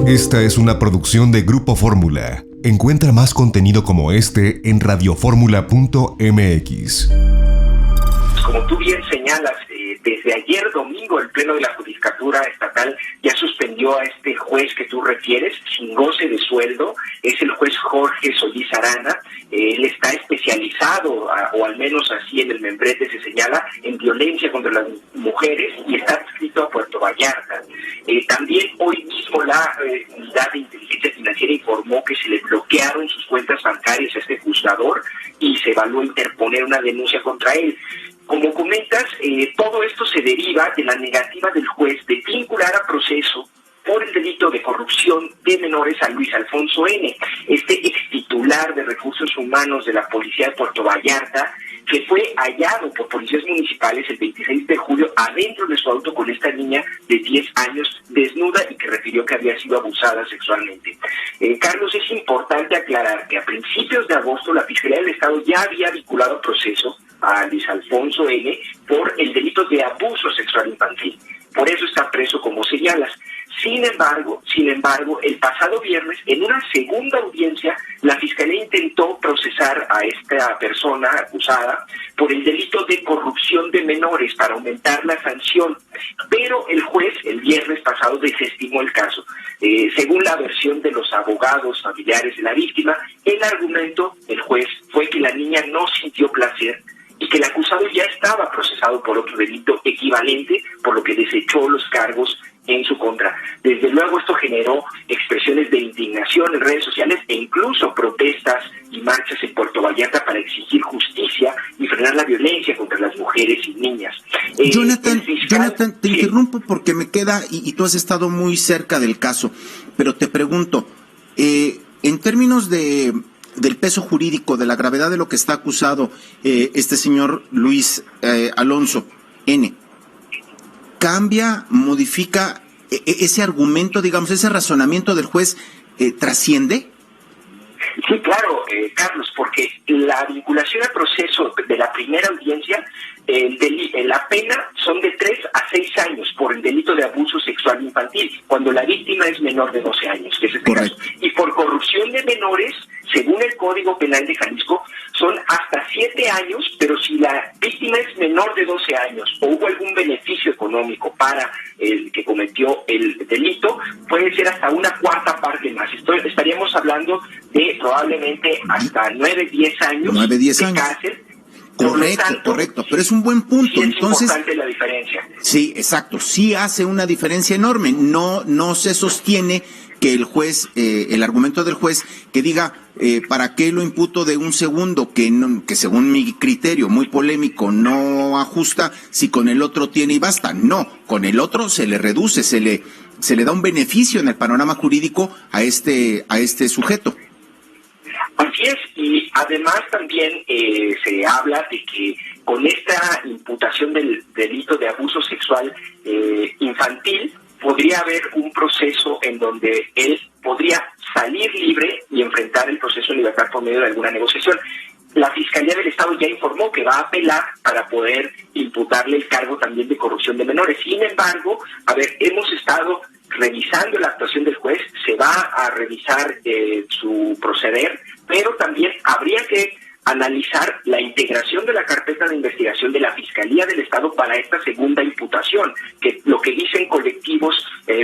Esta es una producción de Grupo Fórmula. Encuentra más contenido como este en radioformula.mx. Como tú bien señalas, desde ayer domingo el Pleno de la Judicatura Estatal ya suspendió a este juez que tú refieres sin goce de sueldo. Es el juez Jorge Solís Arana. Él está especializado, o al menos así en el membrete se señala, en violencia contra las mujeres y está adscrito a Puerto Vallarta. También hoy mismo la Unidad de Inteligencia Financiera informó que se le bloquearon sus cuentas bancarias a este juzgador y se evaluó interponer una denuncia contra él. Como comentas, todo esto se deriva de la negativa del juez de vincular a proceso por el delito de corrupción de menores a Luis Alfonso N., este extitular de recursos humanos de la Policía de Puerto Vallarta, que fue hallado por policías municipales el 26 de julio adentro de su auto con esta niña de 10 años desnuda y que refirió que había sido abusada sexualmente. Carlos, es importante aclarar que a principios de agosto la Fiscalía del Estado ya había vinculado a proceso a Luis Alfonso N. por el delito de abuso sexual infantil. Por eso está preso, como señalas. Sin embargo, el pasado viernes, en una segunda audiencia, la Fiscalía intentó procesar a esta persona acusada por el delito de corrupción de menores para aumentar la sanción, pero el juez el viernes pasado desestimó el caso. Según la versión de los abogados familiares de la víctima, el argumento del juez fue que la niña no sintió placer y que el acusado ya estaba procesado por otro delito equivalente, por lo que desechó los cargos en su contra. Desde luego esto generó expresiones de indignación en redes sociales e incluso protestas y marchas en Puerto Vallarta para exigir justicia y frenar la violencia contra las mujeres y niñas. Jonathan, te interrumpo porque me queda, y tú has estado muy cerca del caso, pero te pregunto, en términos del peso jurídico, de la gravedad de lo que está acusado este señor Luis Alfonso N., ¿cambia, modifica ese argumento, digamos, ese razonamiento del juez, trasciende? Sí, claro, Carlos, porque la vinculación al proceso de la primera audiencia, la pena son de 3 a 6 años por el delito de abuso sexual infantil, cuando la víctima es menor de 12 años, que es este caso. Y por corrupción de menores, según el Código Penal de Jalisco, son hasta 7 años, pero si la víctima es menor de 12 años o hubo algún beneficio económico para el que cometió el delito, puede ser hasta una cuarta parte más. Estaríamos hablando de probablemente hasta 9-10 años de cárcel. Correcto, pero es un buen punto. Sí, es entonces importante la diferencia. Sí, exacto, sí hace una diferencia enorme. No se sostiene que el juez, el argumento del juez, que diga, ¿para qué lo imputo de un segundo que según mi criterio, muy polémico, no ajusta si con el otro tiene y basta? No, con el otro se le reduce, se le da un beneficio en el panorama jurídico a este sujeto. Así es, y además también se habla de que con esta imputación del delito de abuso sexual infantil, podría haber un proceso en donde él podría salir libre y enfrentar el proceso de libertad por medio de alguna negociación. La Fiscalía del Estado ya informó que va a apelar para poder imputarle el cargo también de corrupción de menores. Sin embargo, hemos estado revisando la actuación del juez, se va a revisar su proceder, pero también habría que analizar la integración de la carpeta de investigación de la Fiscalía del Estado para esta segunda imputación, que lo que dicen colectivos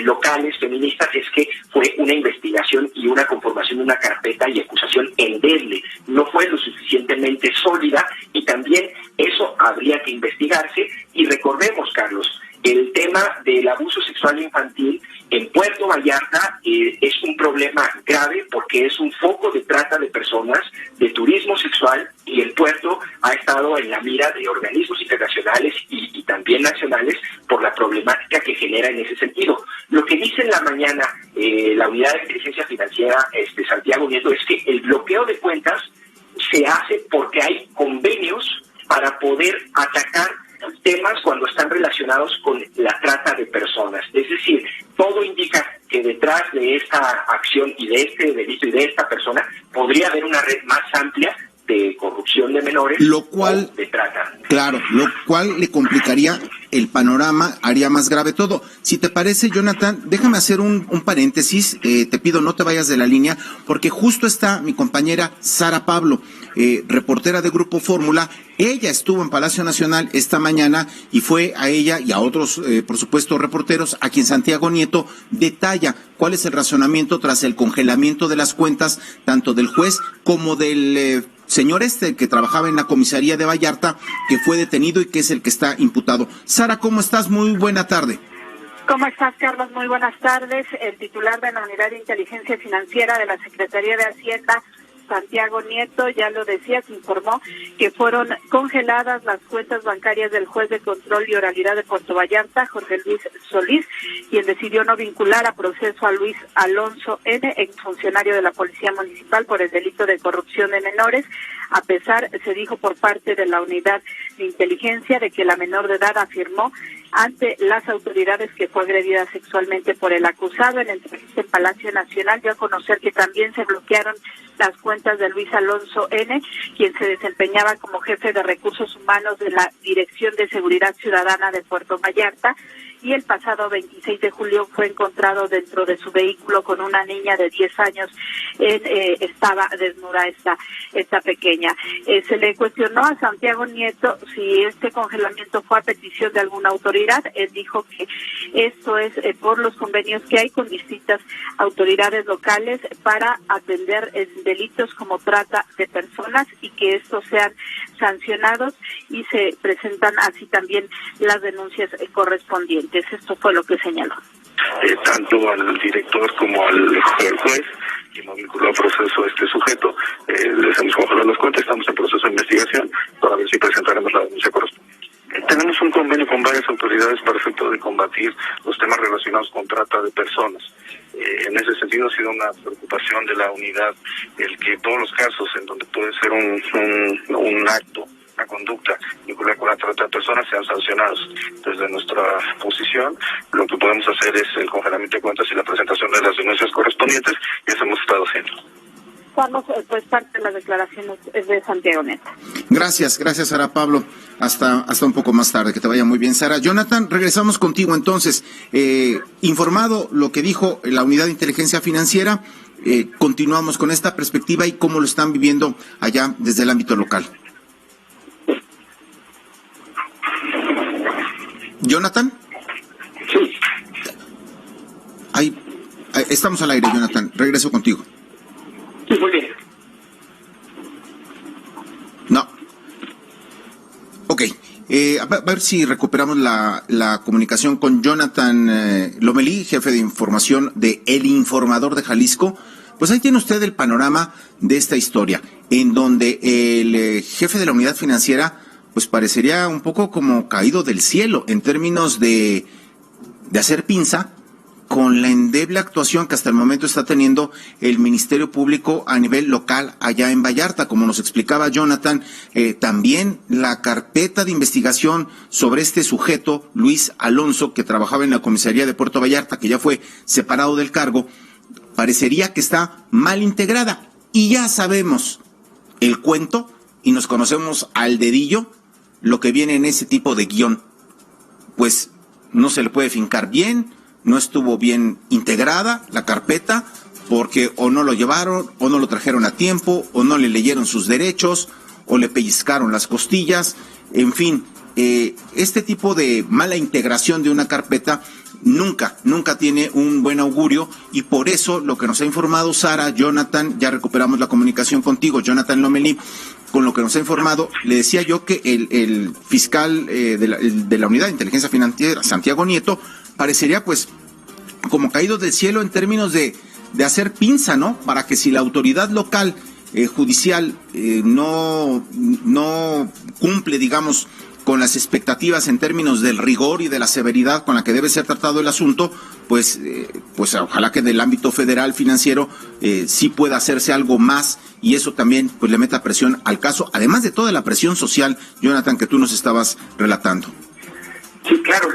locales feministas es que fue una investigación y una conformación de una carpeta y acusación endeble, no fue lo suficientemente sólida y también eso habría que investigarse. Y recordemos, Carlos, el tema del abuso sexual infantil en Puerto Vallarta es un problema grave porque es un foco de trata de personas, de turismo sexual, y el puerto ha estado en la mira de organismos internacionales y también nacionales por la problemática que genera en ese sentido. Lo que dice en la mañana la Unidad de Inteligencia Financiera Santiago Nieto es que el bloqueo de cuentas se hace porque hay convenios para poder atacar temas cuando están relacionados con la trata de personas. Es decir, todo indica que detrás de esta acción y de este delito y de esta persona podría haber una red más amplia de corrupción corrupción de menores lo cual, o de trata. Claro, lo cual le complicaría el panorama, haría más grave todo. Si te parece, Jonathan, déjame hacer un paréntesis, te pido no te vayas de la línea, porque justo está mi compañera Sara Pablo, reportera de Grupo Fórmula. Ella estuvo en Palacio Nacional esta mañana y fue a ella y a otros, por supuesto, reporteros, a quien Santiago Nieto detalla cuál es el razonamiento tras el congelamiento de las cuentas, tanto del juez como del señor que trabajaba en la comisaría de Vallarta, que fue detenido y que es el que está imputado. Sara, ¿cómo estás? Muy buena tarde. ¿Cómo estás, Carlos? Muy buenas tardes. El titular de la Unidad de Inteligencia Financiera de la Secretaría de Hacienda, Santiago Nieto, ya lo decías, informó que fueron congeladas las cuentas bancarias del juez de control y oralidad de Puerto Vallarta, Jorge Luis Solís, quien decidió no vincular a proceso a Luis Alonso N., exfuncionario de la Policía Municipal, por el delito de corrupción de menores, a pesar, se dijo por parte de la Unidad de Inteligencia, de que la menor de edad afirmó ante las autoridades que fue agredida sexualmente por el acusado. En entrevista en Palacio Nacional dio a conocer que también se bloquearon las cuentas de Luis Alonso N., quien se desempeñaba como jefe de recursos humanos de la Dirección de Seguridad Ciudadana de Puerto Vallarta, y el pasado 26 de julio fue encontrado dentro de su vehículo con una niña de 10 años. Estaba desnuda esta pequeña. Se le cuestionó a Santiago Nieto si este congelamiento fue a petición de alguna autoridad. Él dijo que esto es por los convenios que hay con distintas autoridades locales para atender delitos como trata de personas y que estos sean sancionados, y se presentan así también las denuncias correspondientes. Esto fue lo que señaló. Tanto al director como al juez, que no vinculó a proceso a este sujeto, les hemos congelado las cuentas, estamos en proceso de investigación para ver si presentaremos la denuncia correspondiente. Tenemos un convenio con varias autoridades para efecto de combatir los temas relacionados con trata de personas. En ese sentido ha sido una preocupación de la unidad el que todos los casos en donde puede ser un acto, una conducta vinculada con la trata de personas sean sancionados. Desde nuestra posición, lo que podemos hacer es el congelamiento de cuentas y la presentación de las denuncias correspondientes, y eso hemos estado haciendo. Carlos, pues parte de las declaraciones es de Santiago Nieto. Gracias, Sara Pablo. Hasta un poco más tarde, que te vaya muy bien, Sara. Jonathan, regresamos contigo entonces. Informado lo que dijo la Unidad de Inteligencia Financiera, continuamos con esta perspectiva y cómo lo están viviendo allá desde el ámbito local. ¿Jonathan? Sí. Ahí, estamos al aire, Jonathan. Regreso contigo. Sí, muy bien. No. Ok. A ver si recuperamos la comunicación con Jonathan Lomelí, jefe de información de El Informador de Jalisco. Pues ahí tiene usted el panorama de esta historia, en donde el jefe de la unidad financiera pues parecería un poco como caído del cielo en términos de hacer pinza con la endeble actuación que hasta el momento está teniendo el Ministerio Público a nivel local allá en Vallarta. Como nos explicaba Jonathan, también la carpeta de investigación sobre este sujeto, Luis Alonso, que trabajaba en la comisaría de Puerto Vallarta, que ya fue separado del cargo, parecería que está mal integrada. Y ya sabemos el cuento y nos conocemos al dedillo lo que viene en ese tipo de guión. Pues no se le puede fincar bien, no estuvo bien integrada la carpeta, porque o no lo llevaron, o no lo trajeron a tiempo, o no le leyeron sus derechos, o le pellizcaron las costillas. En fin, este tipo de mala integración de una carpeta nunca tiene un buen augurio, y por eso lo que nos ha informado Sara, Jonathan, ya recuperamos la comunicación contigo, Jonathan Lomelí, con lo que nos ha informado, le decía yo que el fiscal de la Unidad de Inteligencia Financiera, Santiago Nieto, parecería pues como caído del cielo en términos de hacer pinza, ¿no? Para que si la autoridad local judicial no cumple, digamos, con las expectativas en términos del rigor y de la severidad con la que debe ser tratado el asunto, pues ojalá que del ámbito federal financiero sí pueda hacerse algo más, y eso también pues le meta presión al caso, además de toda la presión social, Jonathan, que tú nos estabas relatando. Sí, claro,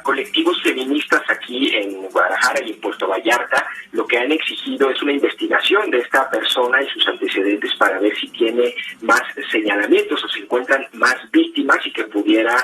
colectivos feministas aquí en Guadalajara y en Puerto Vallarta lo que que han exigido es una investigación de esta persona y sus antecedentes para ver si tiene más señalamientos o se encuentran más víctimas y que pudiera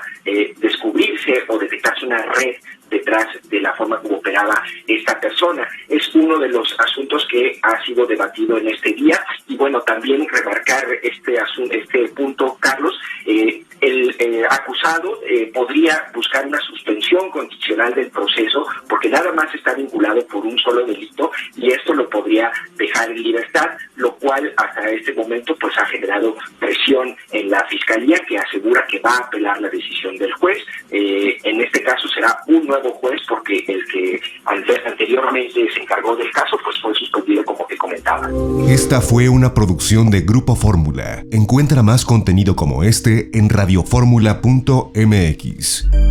descubrirse o detectarse una red detrás de la forma como operaba esta persona. Es uno de los asuntos que ha sido debatido en este día. Y bueno, también remarcar este punto, Carlos, el acusado podría buscar una suspensión condicional del proceso porque nada más está vinculado por un solo delito y esto lo podría dejar en libertad, lo cual hasta este momento pues ha generado presión en la Fiscalía, que asegura que va a apelar la decisión del juez. En este caso será un nuevo juez porque el que anteriormente se encargó del caso pues fue suspendido, como te comentaba. Esta fue una producción de Grupo Fórmula. Encuentra más contenido como este en radioformula.mx.